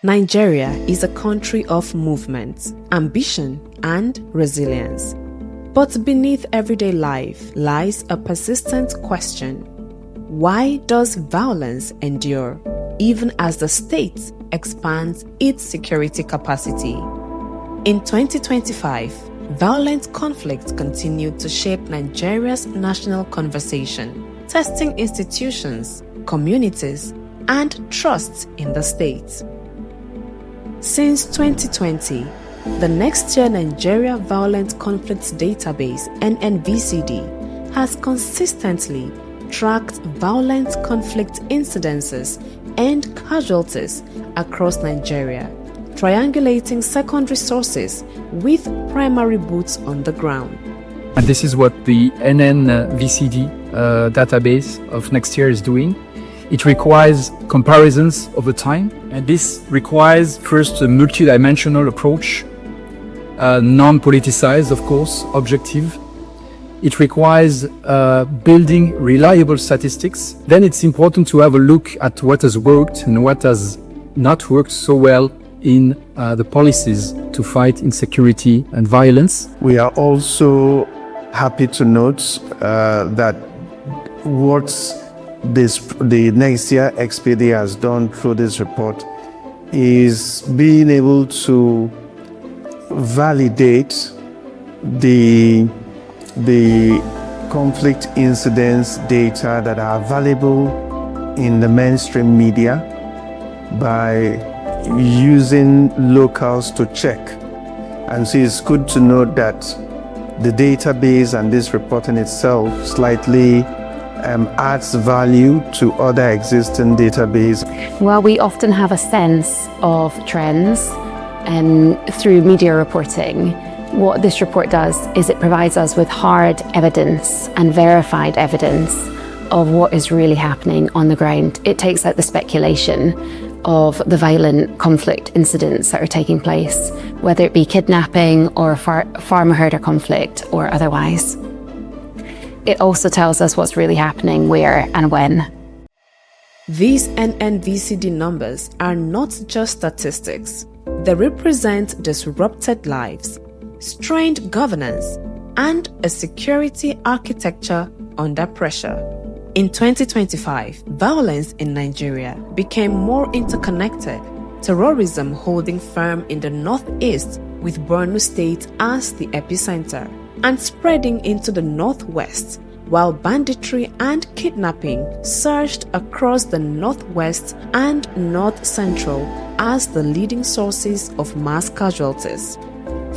Nigeria is a country of movement, ambition, and resilience. But beneath everyday life lies a persistent question. Why does violence endure, even as the state expands its security capacity? In 2025, violent conflict continued to shape Nigeria's national conversation, testing institutions, communities, and trust in the state. Since 2020, the Next Year Nigeria Violent Conflicts Database (NNVCD) has consistently tracked violent conflict incidences and casualties across Nigeria, triangulating secondary sources with primary boots on the ground. And this is what the NNVCD database of Next Year is doing. It requires comparisons over time, and this requires first a multidimensional approach, non-politicized, of course, objective. It requires building reliable statistics. Then it's important to have a look at what has worked and what has not worked so well in the policies to fight insecurity and violence. We are also happy to note that the Next Year XPD has done through this report is being able to validate the conflict incidents data that are available in the mainstream media by using locals to check. And so it's good to note that the database and this reporting itself slightly adds value to other existing databases. Well, we often have a sense of trends through media reporting. What this report does is it provides us with hard evidence and verified evidence of what is really happening on the ground. It takes out the speculation of the violent conflict incidents that are taking place, whether it be kidnapping or farmer-herder conflict or otherwise. It also tells us what's really happening, where and when. These NNVCD numbers are not just statistics. They represent disrupted lives, strained governance, and a security architecture under pressure. In 2025, violence in Nigeria became more interconnected, terrorism holding firm in the northeast with Borno State as the epicenter, and spreading into the northwest, while banditry and kidnapping surged across the northwest and north-central as the leading sources of mass casualties.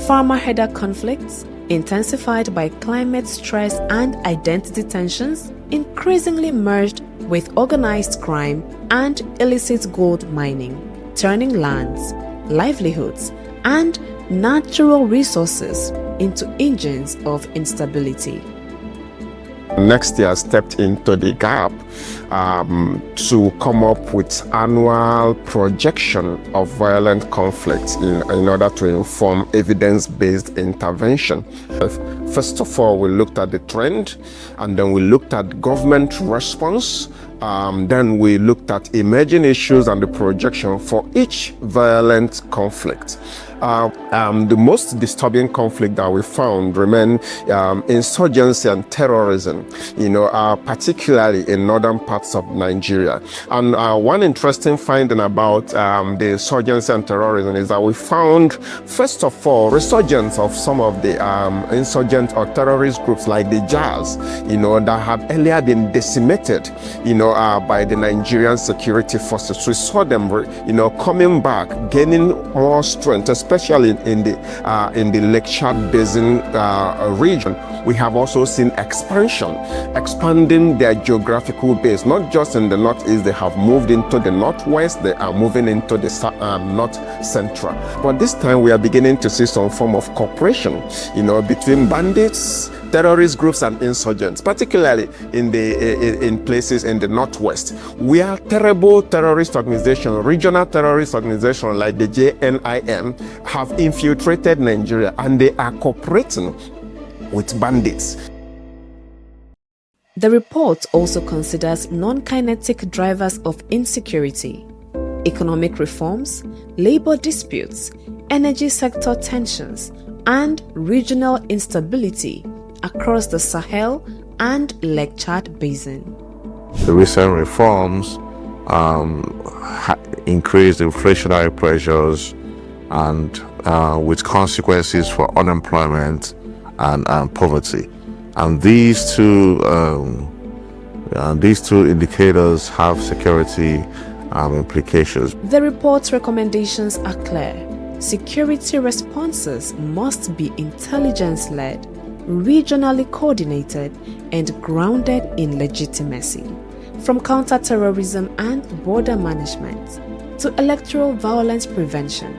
Farmer-herder conflicts, intensified by climate stress and identity tensions, increasingly merged with organized crime and illicit gold mining, turning lands, livelihoods, and natural resources into engines of instability. Next Year stepped into the gap to come up with annual projection of violent conflicts in order to inform evidence-based intervention. First of all, we looked at the trend, and then we looked at government response. Then we looked at emerging issues and the projection for each violent conflict. The most disturbing conflict that we found remain insurgency and terrorism, particularly in northern parts of Nigeria. And one interesting finding about the insurgency and terrorism is that we found, first of all, resurgence of some of the insurgent or terrorist groups like the JAS, that had earlier been decimated, by the Nigerian security forces. We saw them, coming back, gaining more strength, especially in the Lake Chad Basin region. We have also seen expanding their geographical base, not just in the northeast. They have moved into the northwest. They are moving into the north central. But this time we are beginning to see some form of cooperation, between bandits, terrorist groups, and insurgents, particularly in places in the northwest, where terrible terrorist organizations, regional terrorist organizations like the JNIM, have infiltrated Nigeria, and they are cooperating with bandits. The report also considers non-kinetic drivers of insecurity. economic reforms, labor disputes, energy sector tensions, and regional instability across the Sahel and Lake Chad Basin. The recent reforms increased inflationary pressures and with consequences for unemployment and poverty. And these two indicators have security implications. The report's recommendations are clear. Security responses must be intelligence-led, regionally coordinated, and grounded in legitimacy. From counter-terrorism and border management to electoral violence prevention,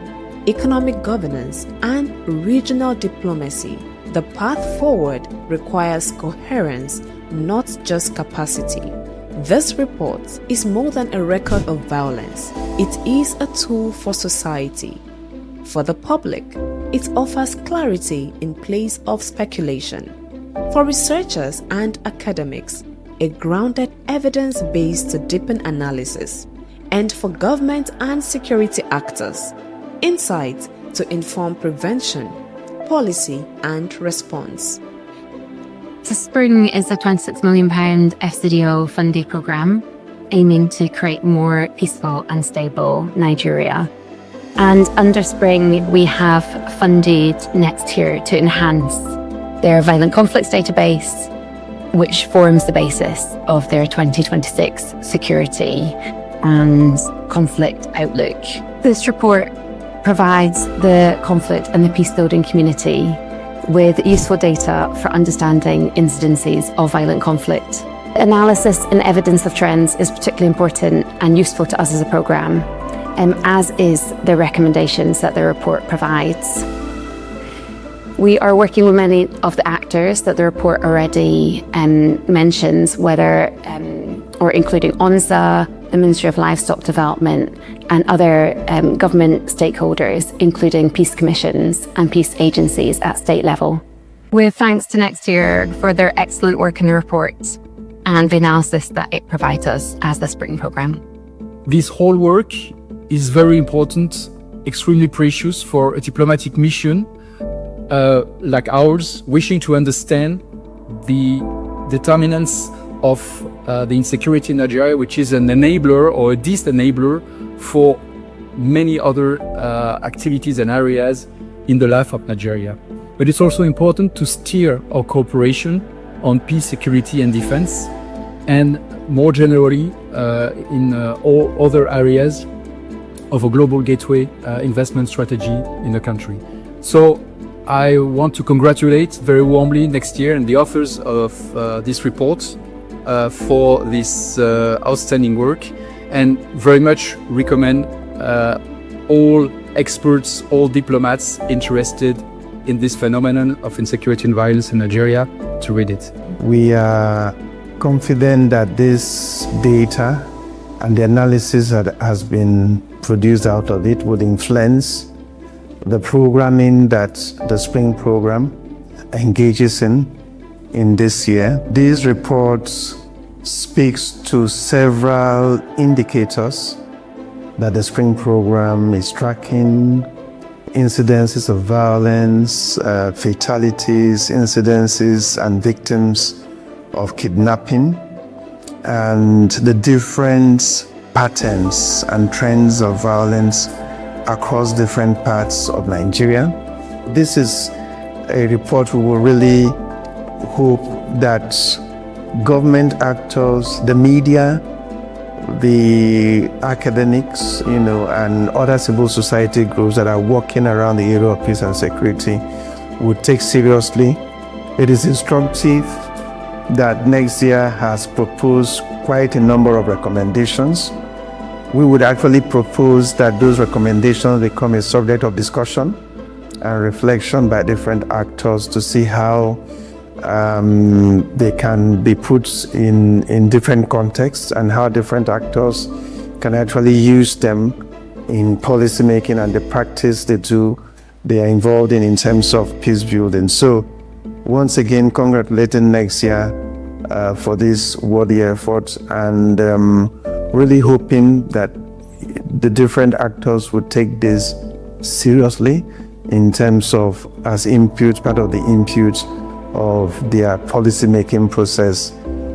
economic governance, and regional diplomacy, the path forward requires coherence, not just capacity. This report is more than a record of violence. It is a tool for society. For the public, it offers clarity in place of speculation. For researchers and academics, a grounded evidence base to deepen analysis. And for government and security actors, insight to inform prevention, policy, and response. So Spring is a £26 million FCDO funded programme aiming to create more peaceful and stable Nigeria. And under Spring, we have funded Nextier to enhance their violent conflicts database, which forms the basis of their 2026 security and conflict outlook. This report provides the conflict and the peace-building community with useful data for understanding incidences of violent conflict. Analysis and evidence of trends is particularly important and useful to us as a programme, as is the recommendations that the report provides. We are working with many of the actors that the report already mentions, or including ONSA, the Ministry of Livestock Development, and other government stakeholders, including peace commissions and peace agencies at state level. With thanks to Nextier for their excellent work in the report and the analysis that it provides us as the Spring programme. This whole work is very important, extremely precious for a diplomatic mission like ours, wishing to understand the determinants of the insecurity in Nigeria, which is an enabler or a disenabler for many other activities and areas in the life of Nigeria. But it's also important to steer our cooperation on peace, security, and defense, and more generally in all other areas of a global gateway investment strategy in the country. So I want to congratulate very warmly Nextier and the authors of this report for this outstanding work, and very much recommend all experts, all diplomats interested in this phenomenon of insecurity and violence in Nigeria to read it. We are confident that this data and the analysis that has been produced out of it would influence the programming that the Spring program engages in this year. These reports speaks to several indicators that the Spring program is tracking: incidences of violence, fatalities, incidences and victims of kidnapping, and the different patterns and trends of violence across different parts of Nigeria. This is a report we will really hope that government actors, the media, the academics, and other civil society groups that are working around the area of peace and security would take seriously. It is instructive that Nextier has proposed quite a number of recommendations. We would actually propose that those recommendations become a subject of discussion and reflection by different actors to see how they can be put in different contexts, and how different actors can actually use them in policy making and the practice they are involved in terms of peace building. So once again, congratulating Nextier for this worthy effort, and really hoping that the different actors would take this seriously in terms of as input, part of the input of their policy-making process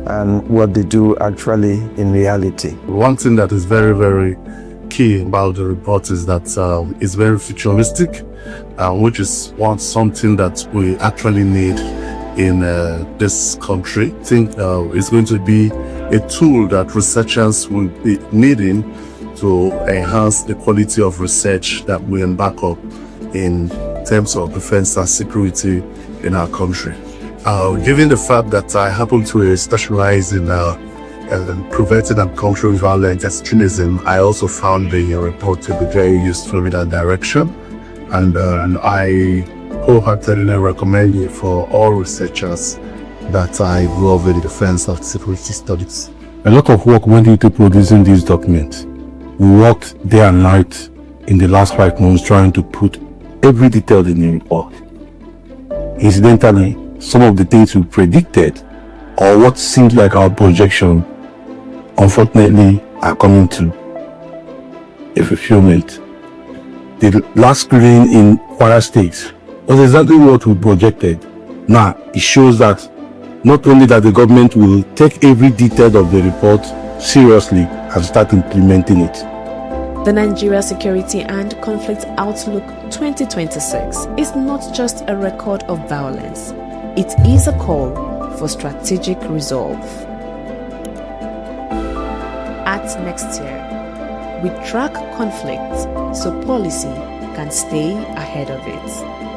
and what they do actually in reality. One thing that is very, very key about the report is that it's very futuristic, which is something that we actually need in this country. I think it's going to be a tool that researchers will be needing to enhance the quality of research that we embark on in terms of defense and security in our country. Given the fact that I happen to specialize in preventing and countering violent extremism, I also found the report to be very useful in that direction, and I wholeheartedly recommend it for all researchers that are involved in the defense of security studies. A lot of work went into producing these documents. We worked day and night in the last 5 months trying to put every detail in the report. Incidentally, some of the things we predicted or what seems like our projection, unfortunately, are coming to a fulfillment. The last screening in Kwara State was exactly what we projected. Now, it shows that not only that the government will take every detail of the report seriously and start implementing it. The Nigeria Security and Conflict Outlook 2026 is not just a record of violence. It is a call for strategic resolve. At Next Year, we track conflict so policy can stay ahead of it.